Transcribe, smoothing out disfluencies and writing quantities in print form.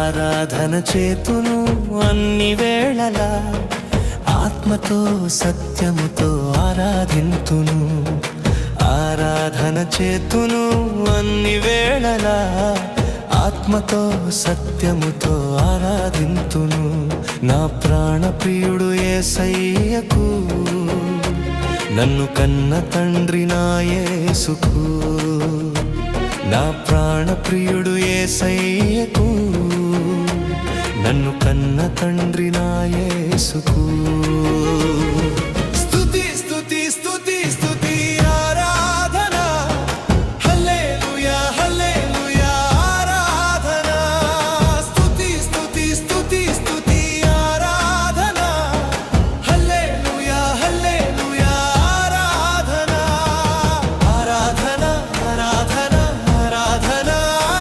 ఆరాధన చేతును అన్ని వేళలా, ఆత్మతో సత్యముతో ఆరాధింతును. ఆరాధన చేతును అన్ని వేళలా, ఆత్మతో సత్యముతో ఆరాధింతును. నా ప్రాణ ప్రియుడు యేసయ్యకు, నన్ను కన్న తండ్రి నా యేసుకు. నా ప్రాణ ప్రియుడు యేసయ్యకు, నన్ను కన్న తండ్రి నా యేసుకు.